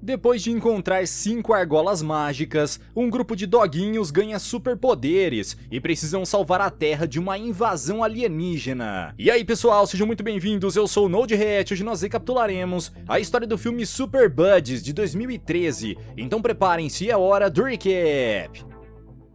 Depois de encontrar 5 argolas mágicas, um grupo de doguinhos ganha superpoderes e precisam salvar a Terra de uma invasão alienígena. E aí pessoal, sejam muito bem-vindos, eu sou o NodeRet. Hoje nós recapitularemos a história do filme Super Buddies de 2013, então preparem-se, é hora do recap!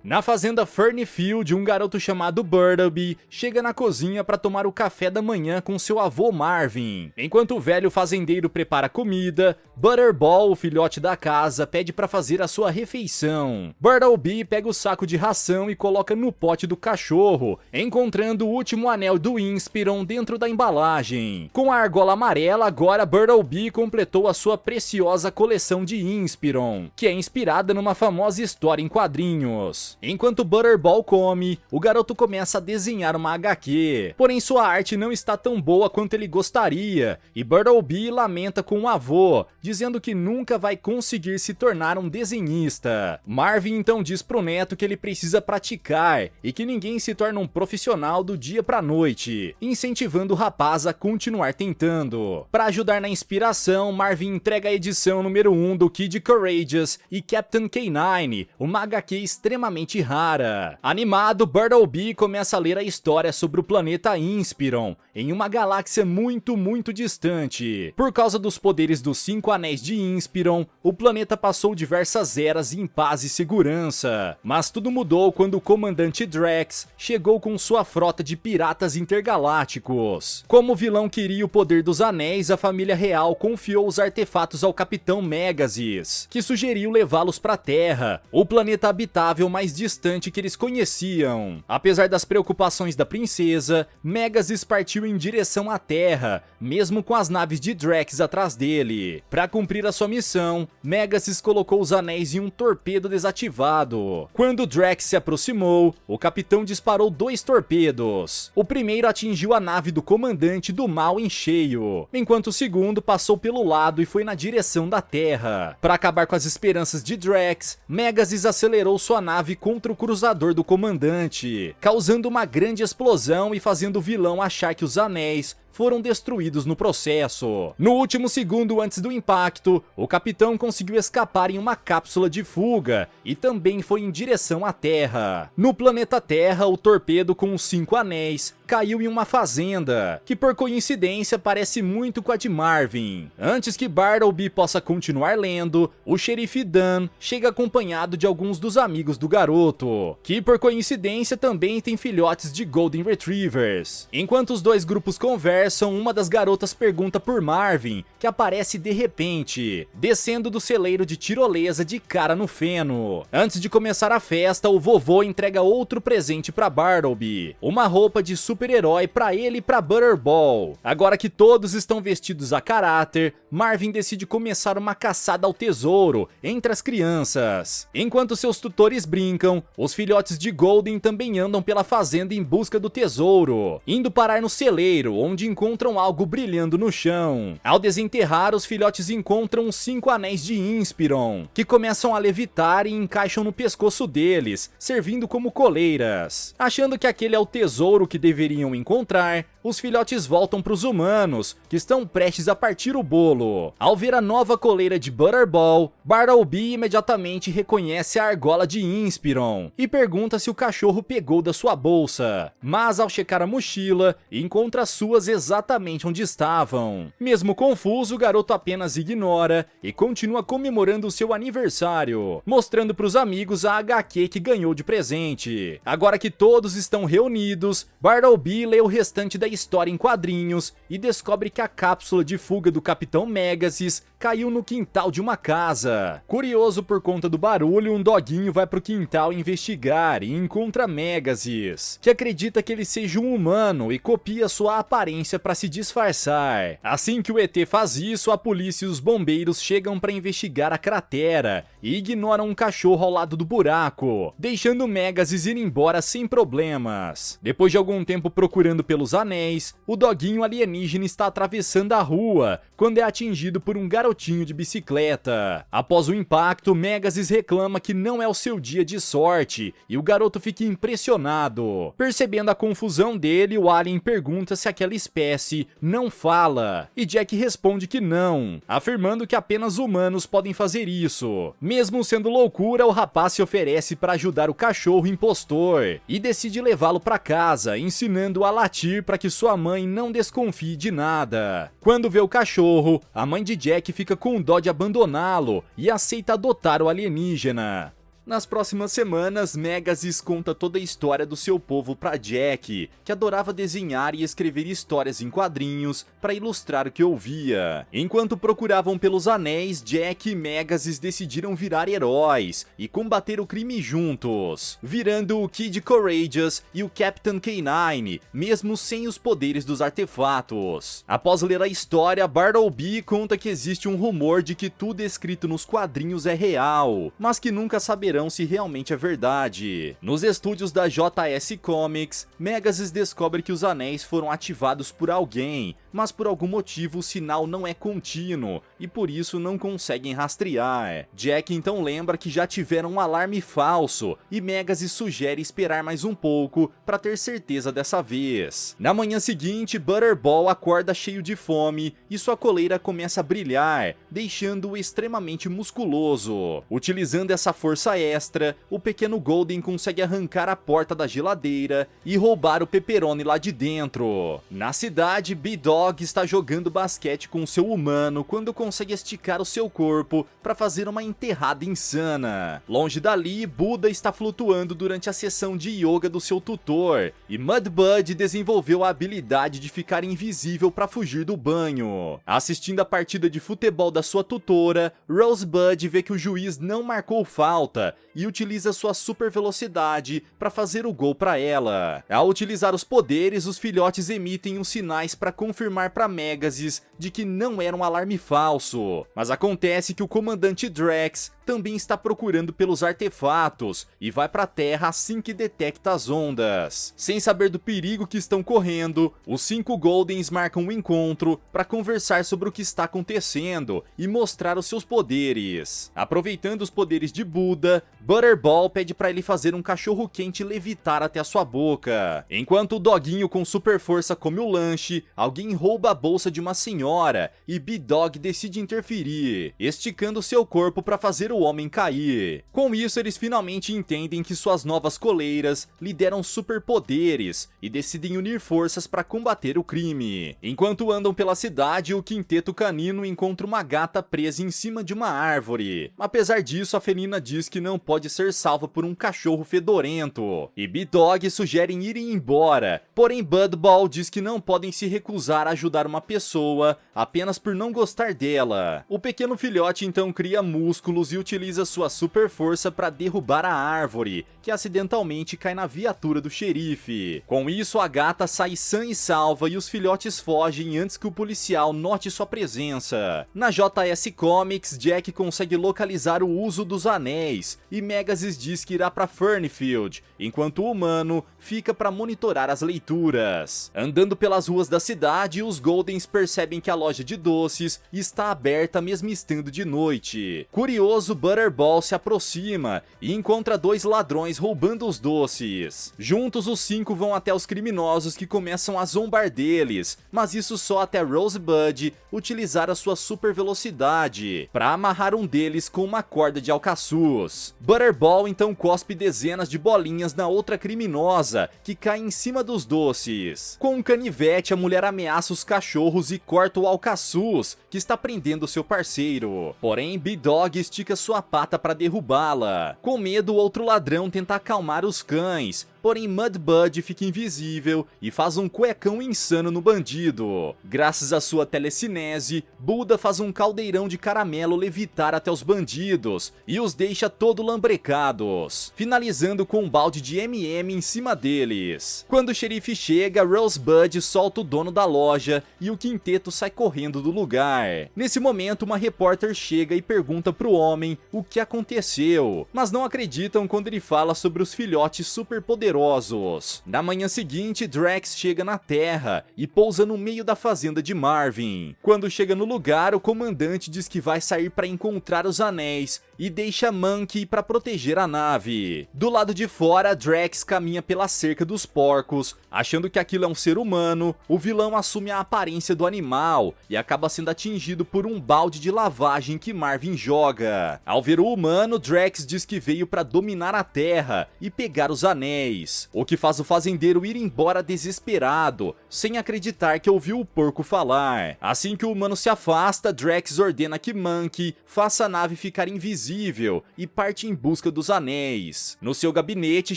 Na fazenda Fernfield, um garoto chamado Bartleby chega na cozinha para tomar o café da manhã com seu avô Marvin. Enquanto o velho fazendeiro prepara comida, Butterball, o filhote da casa, pede para fazer a sua refeição. Bartleby pega o saco de ração e coloca no pote do cachorro, encontrando o último anel do Inspiron dentro da embalagem. Com a argola amarela, agora Bartleby completou a sua preciosa coleção de Inspiron, que é inspirada numa famosa história em quadrinhos. Enquanto Butterball come, o garoto começa a desenhar uma HQ, porém sua arte não está tão boa quanto ele gostaria, e Bartleby lamenta com o avô, dizendo que nunca vai conseguir se tornar um desenhista. Marvin então diz pro neto que ele precisa praticar, e que ninguém se torna um profissional do dia pra noite, incentivando o rapaz a continuar tentando. Para ajudar na inspiração, Marvin entrega a edição número 1 do Kid Courageous e Captain K9, uma HQ extremamente rara. Animado, Bartleby começa a ler a história sobre o planeta Inspiron, em uma galáxia muito distante. Por causa dos poderes dos 5 anéis de Inspiron, o planeta passou diversas eras em paz e segurança. Mas tudo mudou quando o comandante Drax chegou com sua frota de piratas intergalácticos. Como o vilão queria o poder dos anéis, a família real confiou os artefatos ao Capitão Megasis, que sugeriu levá-los para a Terra, o planeta habitável mais distante que eles conheciam. Apesar das preocupações da princesa, Megasis partiu em direção à Terra, mesmo com as naves de Drax atrás dele. Para cumprir a sua missão, Megasis colocou os anéis em um torpedo desativado. Quando Drax se aproximou, o capitão disparou 2 torpedos. O primeiro atingiu a nave do comandante do mal em cheio, enquanto o segundo passou pelo lado e foi na direção da Terra. Para acabar com as esperanças de Drax, Megasis acelerou sua nave contra o cruzador do comandante, causando uma grande explosão e fazendo o vilão achar que os anéis foram destruídos no processo. No último segundo antes do impacto, o capitão conseguiu escapar em uma cápsula de fuga e também foi em direção à Terra. No planeta Terra, o torpedo com os 5 anéis caiu em uma fazenda, que por coincidência parece muito com a de Marvin. Antes que Bartleby possa continuar lendo, o xerife Dan chega acompanhado de alguns dos amigos do garoto, que por coincidência também tem filhotes de Golden Retrievers. Enquanto os dois grupos conversam, uma das garotas pergunta por Marvin, que aparece de repente, descendo do celeiro de tirolesa de cara no feno. Antes de começar a festa, o vovô entrega outro presente para Bartleby, uma roupa de super-herói para ele e para Butterball. Agora que todos estão vestidos a caráter, Marvin decide começar uma caçada ao tesouro entre as crianças. Enquanto seus tutores brincam, os filhotes de Golden também andam pela fazenda em busca do tesouro, indo parar no celeiro, onde encontram algo brilhando no chão. Ao desenterrar, os filhotes encontram os 5 anéis de Inspiron, que começam a levitar e encaixam no pescoço deles, servindo como coleiras. Achando que aquele é o tesouro que deveriam encontrar, os filhotes voltam para os humanos, que estão prestes a partir o bolo. Ao ver a nova coleira de Butterball, Bartleby imediatamente reconhece a argola de Inspiron e pergunta se o cachorro pegou da sua bolsa, mas ao checar a mochila, encontra as suas exatamente onde estavam. Mesmo confuso, o garoto apenas ignora e continua comemorando o seu aniversário, mostrando para os amigos a HQ que ganhou de presente. Agora que todos estão reunidos, Bartleby lê o restante da história em quadrinhos e descobre que a cápsula de fuga do Capitão Megasis caiu no quintal de uma casa. Curioso por conta do barulho, um doguinho vai pro quintal investigar e encontra Megasis, que acredita que ele seja um humano e copia sua aparência para se disfarçar. Assim que o ET faz isso, a polícia e os bombeiros chegam para investigar a cratera e ignoram um cachorro ao lado do buraco, deixando Megasis ir embora sem problemas. Depois de algum tempo procurando pelos anéis, o doguinho alienígena está atravessando a rua quando é atingido por um garotinho garotinho de bicicleta. Após o impacto, Megasis reclama que não é o seu dia de sorte e o garoto fica impressionado. Percebendo a confusão dele, o alien pergunta se aquela espécie não fala e Jack responde que não, afirmando que apenas humanos podem fazer isso. Mesmo sendo loucura, o rapaz se oferece para ajudar o cachorro impostor e decide levá-lo para casa, ensinando-o a latir para que sua mãe não desconfie de nada. Quando vê o cachorro, a mãe de Jack fica com dó de abandoná-lo e aceita adotar o alienígena. Nas próximas semanas, Megasis conta toda a história do seu povo para Jack, que adorava desenhar e escrever histórias em quadrinhos para ilustrar o que ouvia. Enquanto procuravam pelos anéis, Jack e Megasis decidiram virar heróis e combater o crime juntos, virando o Kid Courageous e o Captain K9, mesmo sem os poderes dos artefatos. Após ler a história, Bartleby conta que existe um rumor de que tudo escrito nos quadrinhos é real, mas que nunca saberão se realmente é verdade. Nos estúdios da JS Comics, Megasis descobre que os anéis foram ativados por alguém, mas por algum motivo o sinal não é contínuo e por isso não conseguem rastrear. Jack então lembra que já tiveram um alarme falso e Megasis sugere esperar mais um pouco para ter certeza dessa vez. Na manhã seguinte, Butterball acorda cheio de fome e sua coleira começa a brilhar, deixando-o extremamente musculoso. Utilizando essa força extra, o pequeno Golden consegue arrancar a porta da geladeira e roubar o pepperoni lá de dentro. Na cidade, B-Dog está jogando basquete com seu humano quando consegue esticar o seu corpo para fazer uma enterrada insana. Longe dali, Buda está flutuando durante a sessão de yoga do seu tutor e Mudbud desenvolveu a habilidade de ficar invisível para fugir do banho. Assistindo a partida de futebol da sua tutora, Rosebud vê que o juiz não marcou falta e utiliza sua super velocidade para fazer o gol para ela. Ao utilizar os poderes, os filhotes emitem os sinais para confirmar para Megasis de que não era um alarme falso. Mas acontece que o comandante Drax também está procurando pelos artefatos e vai para a Terra assim que detecta as ondas. Sem saber do perigo que estão correndo, os 5 Goldens marcam um encontro para conversar sobre o que está acontecendo e mostrar os seus poderes. Aproveitando os poderes de Buda, Butterball pede para ele fazer um cachorro quente levitar até a sua boca. Enquanto o doguinho com super força come o lanche, alguém rouba a bolsa de uma senhora e B-Dog decide interferir, esticando seu corpo para fazer o homem cair. Com isso, eles finalmente entendem que suas novas coleiras lhe deram superpoderes e decidem unir forças para combater o crime. Enquanto andam pela cidade, o quinteto canino encontra uma gata presa em cima de uma árvore. Apesar disso, a felina diz que não pode ser salva por um cachorro fedorento, e B-Dog sugerem irem embora, porém Budball diz que não podem se recusar a ajudar uma pessoa apenas por não gostar dela. O pequeno filhote então cria músculos e utiliza sua super força para derrubar a árvore, que acidentalmente cai na viatura do xerife. Com isso, a gata sai sã e salva e os filhotes fogem antes que o policial note sua presença. Na JS Comics, Jack consegue localizar o uso dos anéis e Megasis diz que irá para Fernfield, enquanto o humano fica para monitorar as leituras. Andando pelas ruas da cidade, os Goldens percebem que a loja de doces está aberta mesmo estando de noite. Curioso, Butterball se aproxima e encontra 2 ladrões roubando os doces. Juntos, os 5 vão até os criminosos que começam a zombar deles, mas isso só até Rosebud utilizar a sua super velocidade para amarrar um deles com uma corda de alcaçuz. Butterball então cospe dezenas de bolinhas na outra criminosa, que cai em cima dos doces. Com um canivete, a mulher ameaça os cachorros e corta o alcaçuz, que está prendendo seu parceiro. Porém, B-Dog estica sua pata para derrubá-la. Com medo, o outro ladrão tenta acalmar os cães, porém Mudbud fica invisível e faz um cuecão insano no bandido. Graças à sua telecinese, Buda faz um caldeirão de caramelo levitar até os bandidos e os deixa todo lambrecados, finalizando com um balde de M&M em cima deles. Quando o xerife chega, Rosebud solta o dono da loja e o quinteto sai correndo do lugar. Nesse momento, uma repórter chega e pergunta pro homem o que aconteceu, mas não acreditam quando ele fala sobre os filhotes superpoderosos poderosos. Na manhã seguinte, Drax chega na Terra e pousa no meio da fazenda de Marvin. Quando chega no lugar, o comandante diz que vai sair para encontrar os anéis e deixa Monkey para proteger a nave. Do lado de fora, Drax caminha pela cerca dos porcos, achando que aquilo é um ser humano. O vilão assume a aparência do animal e acaba sendo atingido por um balde de lavagem que Marvin joga. Ao ver o humano, Drax diz que veio para dominar a Terra e pegar os anéis, o que faz o fazendeiro ir embora desesperado, sem acreditar que ouviu o porco falar. Assim que o humano se afasta, Drax ordena que Monkey faça a nave ficar invisível e parte em busca dos anéis. No seu gabinete,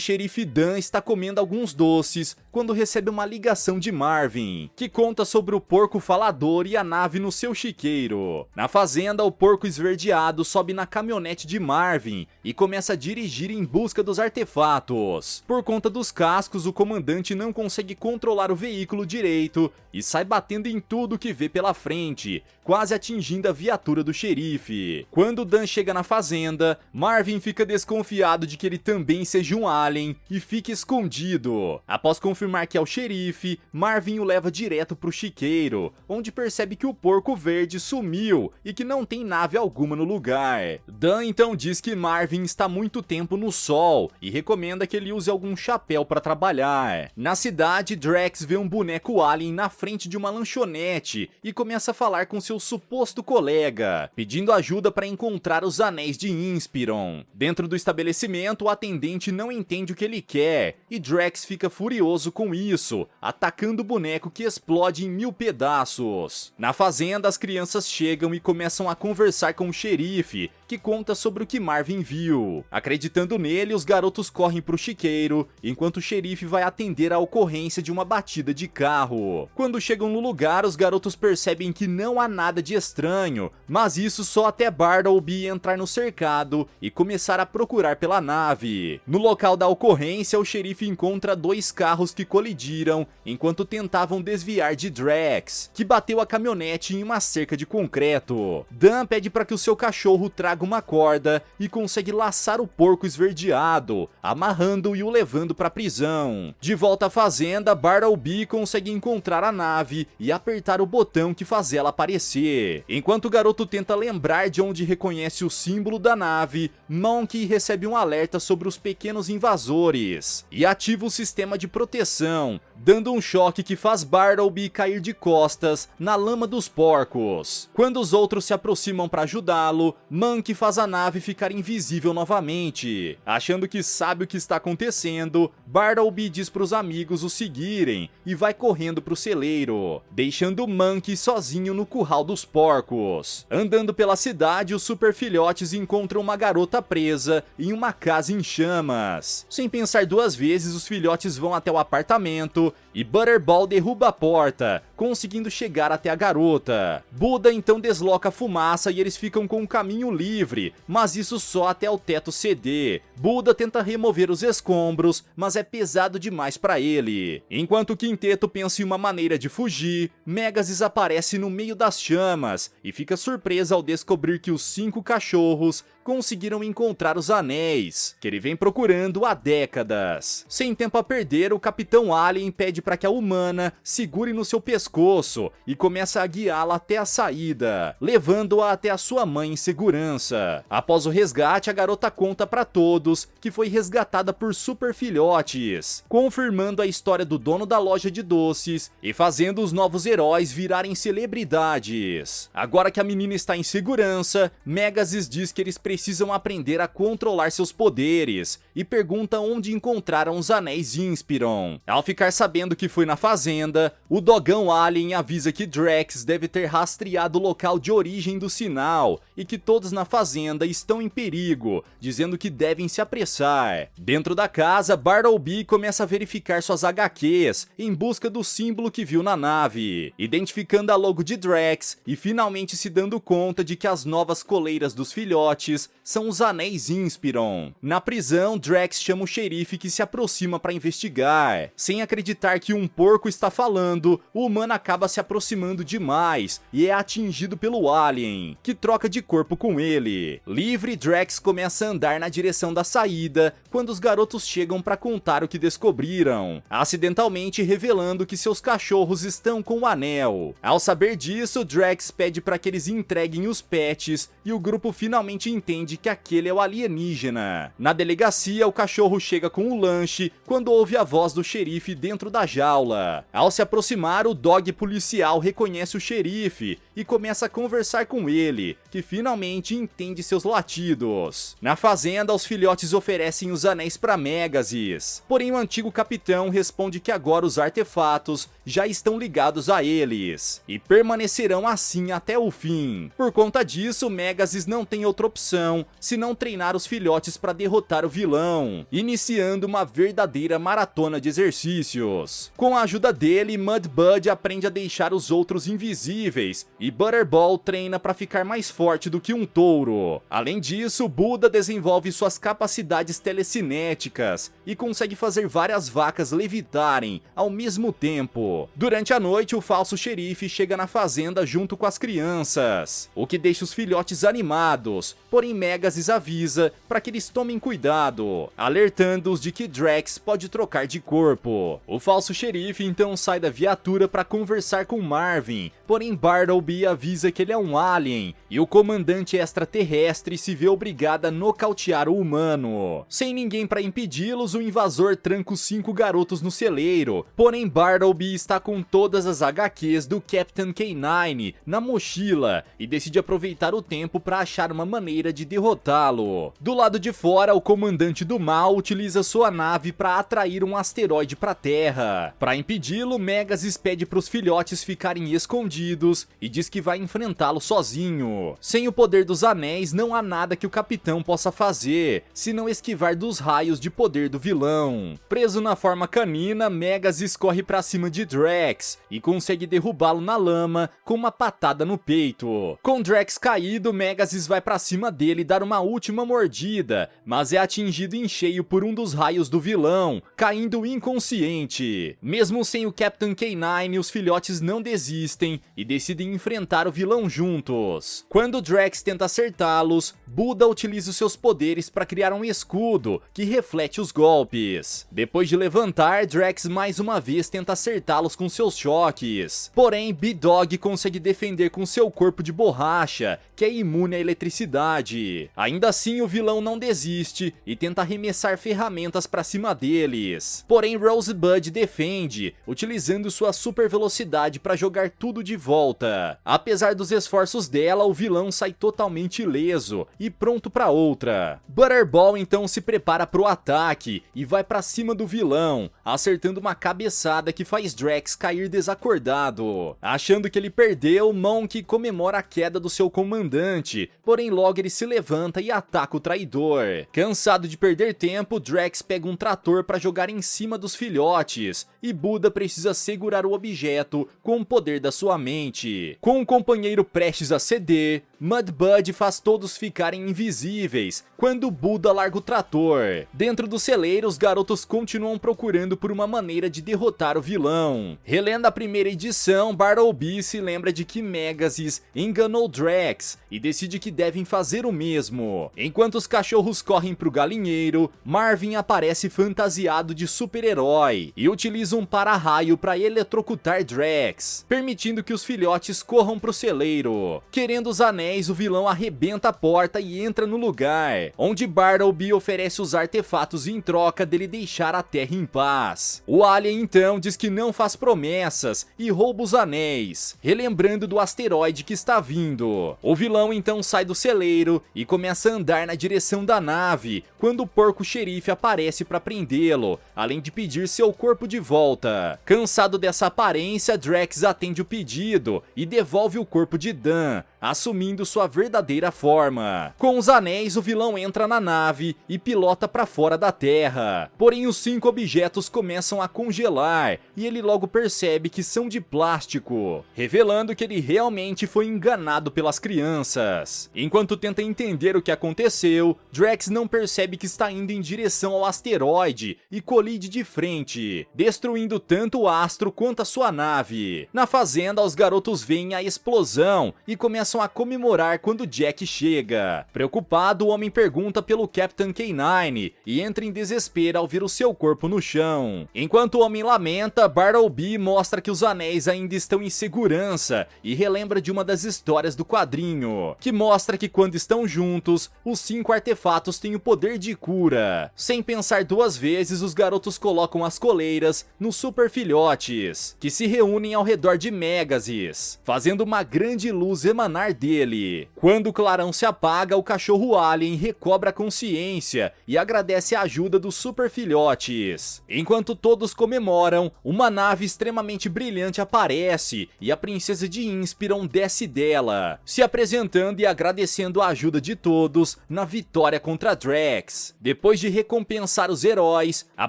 Xerife Dan está comendo alguns doces quando recebe uma ligação de Marvin, que conta sobre o porco falador e a nave no seu chiqueiro. Na fazenda, o porco esverdeado sobe na caminhonete de Marvin e começa a dirigir em busca dos artefatos. Por conta dos cascos, o comandante não consegue controlar o veículo direito e sai batendo em tudo que vê pela frente, quase atingindo a viatura do xerife. Quando Dan chega na fazenda, Marvin fica desconfiado de que ele também seja um alien e fica escondido. Após confirmar que é o xerife, Marvin o leva direto pro chiqueiro, onde percebe que o porco verde sumiu e que não tem nave alguma no lugar. Dan então diz que Marvin está muito tempo no sol e recomenda que ele use algum chapéu para trabalhar. Na cidade, Drax vê um boneco alien na frente de uma lanchonete e começa a falar com seu suposto colega, pedindo ajuda para encontrar os anéis de Inspiron. Dentro do estabelecimento, o atendente não entende o que ele quer e Drax fica furioso com isso, atacando o boneco que explode em 1000 pedaços. Na fazenda, as crianças chegam e começam a conversar com o xerife, que conta sobre o que Marvin viu. Acreditando nele, os garotos correm pro chiqueiro, enquanto o xerife vai atender a ocorrência de uma batida de carro. Quando chegam no lugar, os garotos percebem que não há nada de estranho, mas isso só até Bartleby entrar no cercado e começar a procurar pela nave. No local da ocorrência, o xerife encontra 2 carros que colidiram enquanto tentavam desviar de Drax, que bateu a caminhonete em uma cerca de concreto. Dan pede para que o seu cachorro traga uma corda e consegue laçar o porco esverdeado, amarrando e o levando para a prisão. De volta à fazenda, Bartleby consegue encontrar a nave e apertar o botão que faz ela aparecer. Enquanto o garoto tenta lembrar de onde reconhece o símbolo da nave, Monkey recebe um alerta sobre os pequenos invasores e ativa o sistema de proteção, dando um choque que faz Bartleby cair de costas na lama dos porcos. Quando os outros se aproximam para ajudá-lo, Monkey faz a nave ficar invisível novamente. Achando que sabe o que está acontecendo, Bartleby diz para os amigos o seguirem e vai correndo pro celeiro, deixando Monkey sozinho no curral dos porcos. Andando pela cidade, os super filhotes encontram uma garota presa em uma casa em chamas. Sem pensar 2 vezes, os filhotes vão até o apartamento e Butterball derruba a porta, conseguindo chegar até a garota. Buda então desloca a fumaça e eles ficam com um caminho livre, mas isso só até o teto ceder. Buda tenta remover os escombros, mas é pesado demais para ele. Enquanto o quinteto pensa em uma maneira de fugir, Megasis aparece no meio das chamas e fica surpresa ao descobrir que os 5 cachorros conseguiram encontrar os anéis, que ele vem procurando há décadas. Sem tempo a perder, o Capitão Alien pede para que a humana segure no seu pescoço e começa a guiá-la até a saída, levando-a até a sua mãe em segurança. Após o resgate, a garota conta para todos que foi resgatada por super filhotes, confirmando a história do dono da loja de doces e fazendo os novos heróis virarem celebridades. Agora que a menina está em segurança, Megasis diz que eles precisam aprender a controlar seus poderes e pergunta onde encontraram os anéis Inspiron. Ao ficar sabendo que foi na fazenda, o dogão alien avisa que Drax deve ter rastreado o local de origem do sinal e que todos na fazenda estão em perigo, dizendo que devem se apressar. Dentro da casa, Bartleby começa a verificar suas HQs em busca do símbolo que viu na nave, identificando a logo de Drax e finalmente se dando conta de que as novas coleiras dos filhotes são os anéis Inspiron. Na prisão, Drax chama o xerife que se aproxima para investigar, sem acreditar que um porco está falando, o humano acaba se aproximando demais e é atingido pelo alien, que troca de corpo com ele. Livre, Drax começa a andar na direção da saída quando os garotos chegam para contar o que descobriram, acidentalmente revelando que seus cachorros estão com o anel. Ao saber disso, Drax pede para que eles entreguem os pets e o grupo finalmente entende que aquele é o alienígena. Na delegacia, o cachorro chega com o lanche quando ouve a voz do xerife dentro da jaula. Ao se aproximar, o dog policial reconhece o xerife e começa a conversar com ele, que finalmente entende seus latidos. Na fazenda, os filhotes oferecem os anéis para Megasis, porém o antigo capitão responde que agora os artefatos já estão ligados a eles e permanecerão assim até o fim. Por conta disso, Megasis não tem outra opção senão treinar os filhotes para derrotar o vilão, iniciando uma verdadeira maratona de exercícios. Com a ajuda dele, Mudbud aprende a deixar os outros invisíveis e Butterball treina para ficar mais forte do que um touro. Além disso, Buda desenvolve suas capacidades telecinéticas e consegue fazer várias vacas levitarem ao mesmo tempo. Durante a noite, o falso xerife chega na fazenda junto com as crianças, o que deixa os filhotes animados, porém Megasis avisa para que eles tomem cuidado, alertando-os de que Drax pode trocar de corpo. O falso xerife então sai da viatura para conversar com Marvin, porém Bartleby avisa que ele é um alien e o comandante extraterrestre se vê obrigado a nocautear o humano. Sem ninguém para impedi-los, o invasor tranca os 5 garotos no celeiro, porém Bartleby está com todas as HQs do Captain K9 na mochila e decide aproveitar o tempo para achar uma maneira de derrotá-lo. Do lado de fora, o comandante do mal utiliza sua nave para atrair um asteroide para a Terra. Para impedi-lo, Megasis pede para os filhotes ficarem escondidos e diz que vai enfrentá-lo sozinho. Sem o poder dos anéis, não há nada que o capitão possa fazer, senão esquivar dos raios de poder do vilão. Preso na forma canina, Megasis corre para cima de Drax e consegue derrubá-lo na lama com uma patada no peito. Com Drax caído, Megasis vai para cima dele dar uma última mordida, mas é atingido em cheio por um dos raios do vilão, caindo inconsciente. Mesmo sem o Captain K9, os filhotes não desistem e decidem enfrentar o vilão juntos. Quando Drax tenta acertá-los, Buda utiliza os seus poderes para criar um escudo que reflete os golpes. Depois de levantar, Drax mais uma vez tenta acertá-los com seus choques. Porém, B-Dog consegue defender com seu corpo de borracha, que é imune à eletricidade. Ainda assim, o vilão não desiste e tenta arremessar ferramentas para cima deles. Porém, Rosebud defende, utilizando sua super velocidade para jogar tudo de volta. Apesar dos esforços dela, o vilão sai totalmente ileso e pronto para outra. Butterball então se prepara para o ataque e vai para cima do vilão, acertando uma cabeçada que faz Drax cair desacordado. Achando que ele perdeu, Monk comemora a queda do seu comandante, porém logo ele se levanta e ataca o traidor. Cansado de perder tempo, Drax pega um trator para jogar em cima dos filhotes e Buda precisa segurar o objeto com o poder da sua mente. Com o companheiro prestes a ceder, Mudbud faz todos ficarem invisíveis quando Buda larga o trator. Dentro do celeiro, os garotos continuam procurando por uma maneira de derrotar o vilão. Relendo a primeira edição, Bartleby se lembra de que Megasis enganou Drax e decide que devem fazer o mesmo. Enquanto os cachorros correm pro galinheiro, Marvin aparece fantasiado de super-herói e utiliza um para-raio para eletrocutar Drax, permitindo que os filhotes corram pro celeiro. Querendo os anéis, o vilão arrebenta a porta e entra no lugar, onde Bartleby oferece os artefatos em troca dele deixar a Terra em paz. O alien então diz que não faz promessas e rouba os anéis, relembrando do asteroide que está vindo. O vilão então sai do celeiro e começa a andar na direção da nave, quando o porco xerife aparece para prendê-lo, além de pedir seu corpo de volta. Cansado dessa aparência, Drax atende o pedido e devolve o corpo de Dan, assumindo sua verdadeira forma. Com os anéis, o vilão entra na nave e pilota para fora da Terra. Porém, os 5 objetos começam a congelar e ele logo percebe que são de plástico, revelando que ele realmente foi enganado pelas crianças. Enquanto tenta entender o que aconteceu, Drax não percebe que está indo em direção ao asteroide e colide de frente, destruindo tanto o astro quanto a sua nave. Na fazenda, os garotos veem a explosão e começam a comemorar quando Jack chega. Preocupado, o homem pergunta pelo Captain K9 e entra em desespero ao ver o seu corpo no chão. Enquanto o homem lamenta, Bartleby mostra que os anéis ainda estão em segurança e relembra de uma das histórias do quadrinho, que mostra que quando estão juntos, os 5 artefatos têm o poder de cura. Sem pensar 2 vezes, os garotos colocam as coleiras nos super filhotes, que se reúnem ao redor de Megasis, fazendo uma grande luz emanar dele. Quando o clarão se apaga, o cachorro alien recobra a consciência e agradece a ajuda dos super filhotes. Enquanto todos comemoram, uma nave extremamente brilhante aparece e a princesa de Inspiron desce dela, se apresentando e agradecendo a ajuda de todos na vitória contra Drax. Depois de recompensar os heróis, a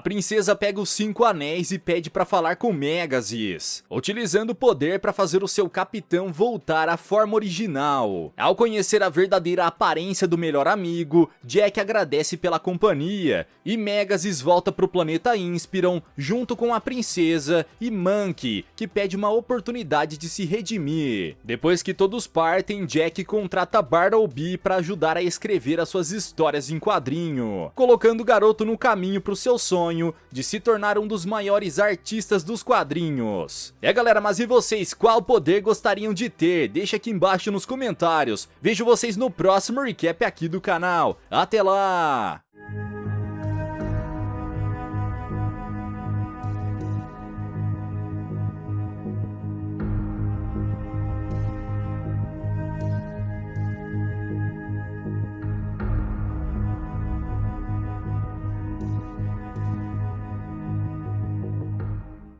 princesa pega os 5 anéis e pede para falar com Megasis, utilizando o poder para fazer o seu capitão voltar à forma original. Ao conhecer a verdadeira aparência do melhor amigo, Jack agradece pela companhia e Megasis volta pro planeta Inspiron junto com a princesa e Monkey, que pede uma oportunidade de se redimir. Depois que todos partem, Jack contrata Bartleby para ajudar a escrever as suas histórias em quadrinho, colocando o garoto no caminho pro seu sonho de se tornar um dos maiores artistas dos quadrinhos. Galera, mas e vocês, qual poder gostariam de ter? Deixa aqui embaixo nos comentários. Vejo vocês no próximo recap aqui do canal. Até lá!